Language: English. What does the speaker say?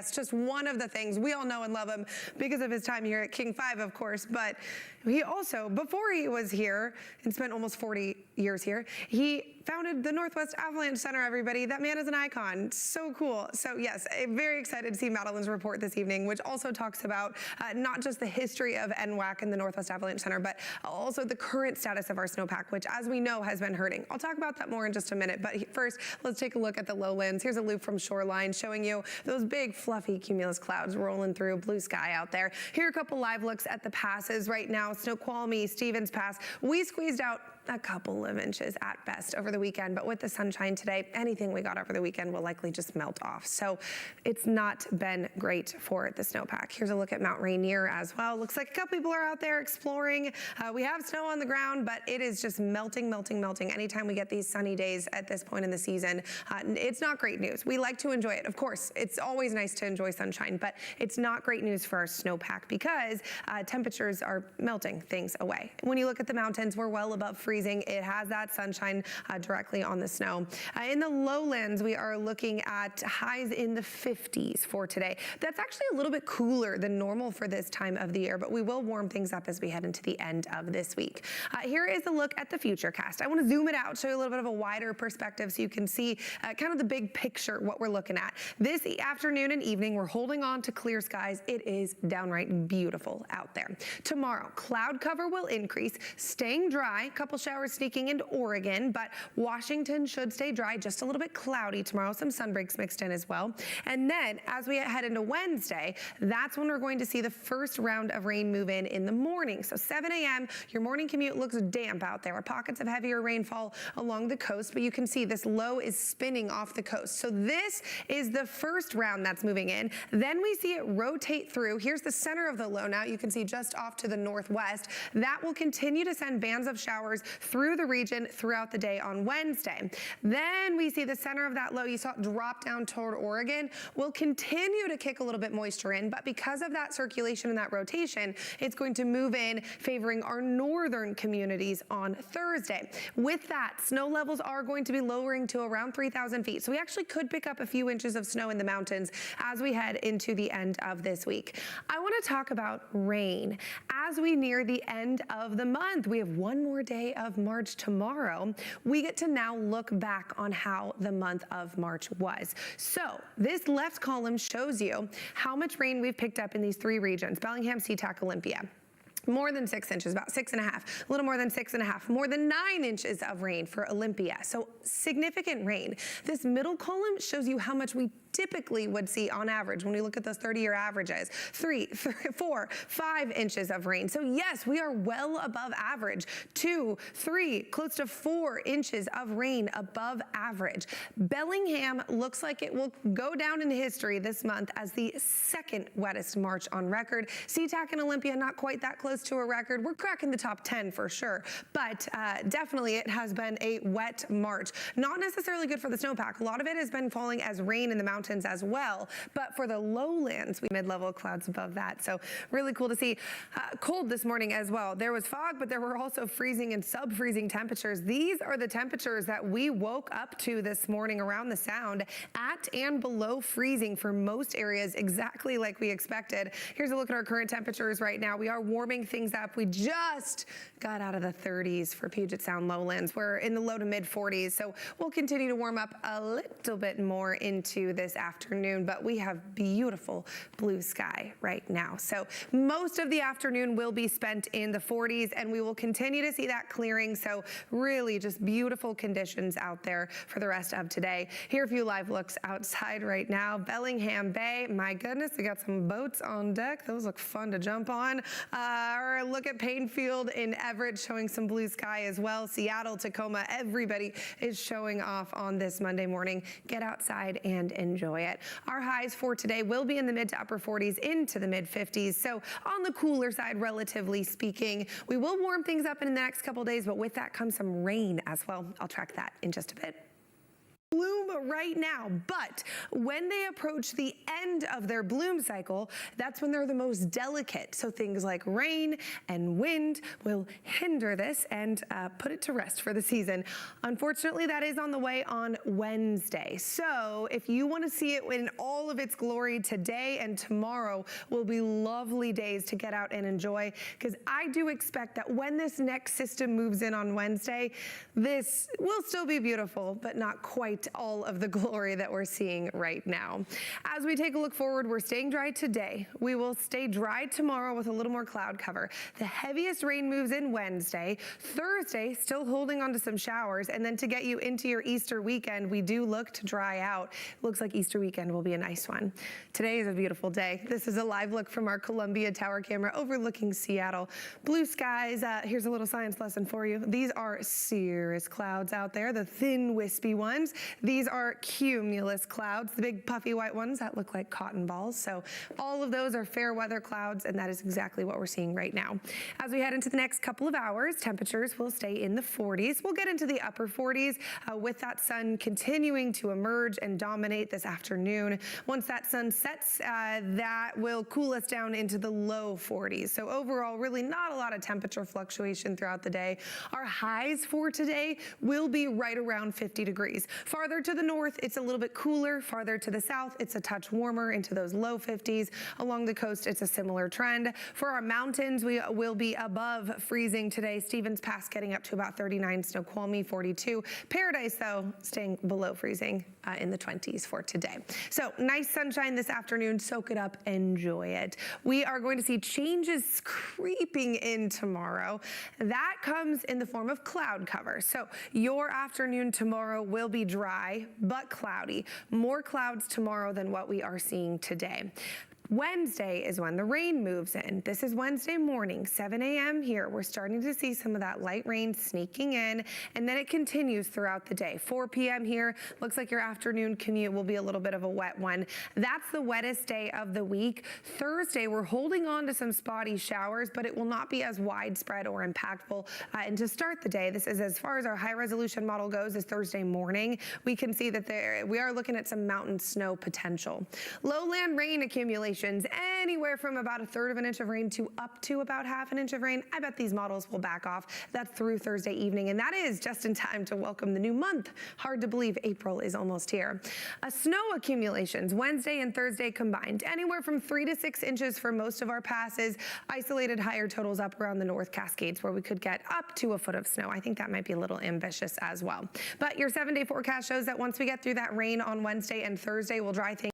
It's just one of the things. We all know and love him because of his time here at King 5, of course, but he also, before he was here and spent almost 40 years here, he founded the Northwest Avalanche Center, everybody. That man is an icon. So cool. So yes, I'm very excited to see Madeline's report this evening, which also talks about not just the history of NWAC and the Northwest Avalanche Center, but also the current status of our snowpack, which, as we know, has been hurting. I'll talk about that more in just a minute, but first, let's take a look at the lowlands. Here's a loop from Shoreline showing you those big, fluffy cumulus clouds rolling through, blue sky out there. Here are a couple live looks at the passes right now. Snoqualmie, Stevens Pass. We squeezed out a couple of inches at best over the weekend, but with the sunshine today, anything we got over the weekend will likely just melt off. So it's not been great for the snowpack. Here's a look at Mount Rainier as well. Looks like a couple people are out there exploring. We have snow on the ground, but it is just melting, melting, melting. Anytime we get these sunny days at this point in the season, it's not great news. We like to enjoy it. Of course, it's always nice to enjoy sunshine, but it's not great news for our snowpack because temperatures are melting things away. When you look at the mountains, we're well above freezing. It has that sunshine directly on the snow. In the lowlands, we are looking at highs in the 50s for today. That's actually a little bit cooler than normal for this time of the year, but we will warm things up as we head into the end of this week. Here is a look at the Futurecast. I want to zoom it out, show you a little bit of a wider perspective so you can see kind of the big picture, what we're looking at. This afternoon and evening, we're holding on to clear skies. It is downright beautiful out there. Tomorrow, cloud cover will increase, staying dry, a couple showers sneaking into Oregon, but Washington should stay dry, just a little bit cloudy tomorrow, some sun breaks mixed in as well. And then as we head into Wednesday, that's when we're going to see the first round of rain move in the morning. So 7 a.m., your morning commute looks damp out there. Pockets of heavier rainfall along the coast, but you can see this low is spinning off the coast. So this is the first round that's moving in. Then we see it rotate through. Here's the center of the low now. You can see just off to the northwest. That will continue to send bands of showers through the region throughout the day on Wednesday. Then we see the center of that low you saw drop down toward Oregon will continue to kick a little bit moisture in, but because of that circulation and that rotation, it's going to move in favoring our northern communities on Thursday. With that, snow levels are going to be lowering to around 3,000 feet. So we actually could pick up a few inches of snow in the mountains as we head into the end of this week. I want to talk about rain. As we near the end of the month, we have one more day of March tomorrow. We get to now look back on how the month of March was. So this left column shows you how much rain we've picked up in these three regions: Bellingham, SeaTac, Olympia. More than 6 inches, about 6.5, a little more than 6.5, more than 9 inches of rain for Olympia. So significant rain. This middle column shows you how much we typically would see on average when we look at those 30-year averages: 3, 4, 5 inches of rain. So yes, we are well above average. 2, 3, close to 4 inches of rain above average. Bellingham looks like it will go down in history this month as the second wettest March on record. SeaTac and Olympia, not quite that close to a record. We're cracking the top 10 for sure, but definitely it has been a wet March. Not necessarily good for the snowpack. A lot of it has been falling as rain in the mountains as well, but for the lowlands, we mid-level clouds above that. So really cool to see. Cold this morning as well. There was fog, but there were also freezing and sub-freezing temperatures. These are the temperatures that we woke up to this morning around the Sound, at and below freezing for most areas, exactly like we expected. Here's a look at our current temperatures right now. We are warming things up. We just got out of the 30s for Puget Sound lowlands. We're in the low to mid 40s, so we'll continue to warm up a little bit more into this afternoon, but we have beautiful blue sky right now. So most of the afternoon will be spent in the 40s, and we will continue to see that clearing. So really just beautiful conditions out there for the rest of today. Here are a few live looks outside right now. Bellingham Bay, my goodness, we got some boats on deck. Those look fun to jump on. Or look at Painfield in Everett showing some blue sky as well. Seattle, Tacoma, everybody is showing off on this Monday morning. Get outside and enjoy it. Our highs for today will be in the mid to upper 40s into the mid 50s. So on the cooler side, relatively speaking. We will warm things up in the next couple days, but with that comes some rain as well. I'll track that in just a bit. bloom right now, but when they approach the end of their bloom cycle, that's when they're the most delicate. So things like rain and wind will hinder this and put it to rest for the season. Unfortunately, that is on the way on Wednesday. So if you want to see it in all of its glory, today and tomorrow will be lovely days to get out and enjoy, because I do expect that when this next system moves in on Wednesday, this will still be beautiful, but not quite all of the glory that we're seeing right now. As we take a look forward, we're staying dry today. We will stay dry tomorrow with a little more cloud cover. The heaviest rain moves in Wednesday. Thursday, still holding on to some showers. And then to get you into your Easter weekend, we do look to dry out. Looks like Easter weekend will be a nice one. Today is a beautiful day. This is a live look from our Columbia Tower camera overlooking Seattle. Blue skies. Here's a little science lesson for you. These are cirrus clouds out there, the thin, wispy ones. These are cumulus clouds, the big puffy white ones that look like cotton balls. So all of those are fair weather clouds, and that is exactly what we're seeing right now. As we head into the next couple of hours, temperatures will stay in the 40s. We'll get into the upper 40s with that sun continuing to emerge and dominate this afternoon. Once that sun sets, that will cool us down into the low 40s. So overall, really not a lot of temperature fluctuation throughout the day. Our highs for today will be right around 50 degrees. Farther to the north, it's a little bit cooler. Farther to the south, it's a touch warmer into those low 50s. Along the coast, it's a similar trend. For our mountains, we will be above freezing today. Stevens Pass getting up to about 39, Snoqualmie 42. Paradise, though, staying below freezing in the 20s for today. So nice sunshine this afternoon. Soak it up, enjoy it. We are going to see changes creeping in tomorrow. That comes in the form of cloud cover. So your afternoon tomorrow will be dry but cloudy. More clouds tomorrow than what we are seeing today. Wednesday is when the rain moves in. This is Wednesday morning, 7 a.m. here. We're starting to see some of that light rain sneaking in, and then it continues throughout the day. 4 p.m. here, looks like your afternoon commute will be a little bit of a wet one. That's the wettest day of the week. Thursday, we're holding on to some spotty showers, but it will not be as widespread or impactful. And to start the day, this is as far as our high resolution model goes, is Thursday morning. We can see that we are looking at some mountain snow potential. Lowland rain accumulation. Anywhere from about 1/3 of an inch of rain to up to about 1/2 inch of rain. I bet these models will back off. That's through Thursday evening, and that is just in time to welcome the new month. Hard to believe April is almost here. Snow accumulations Wednesday and Thursday combined, anywhere from 3 to 6 inches for most of our passes. Isolated higher totals up around the North Cascades, where we could get up to 1 foot of snow. I think that might be a little ambitious as well. But your 7-day forecast shows that once we get through that rain on Wednesday and Thursday, we'll dry things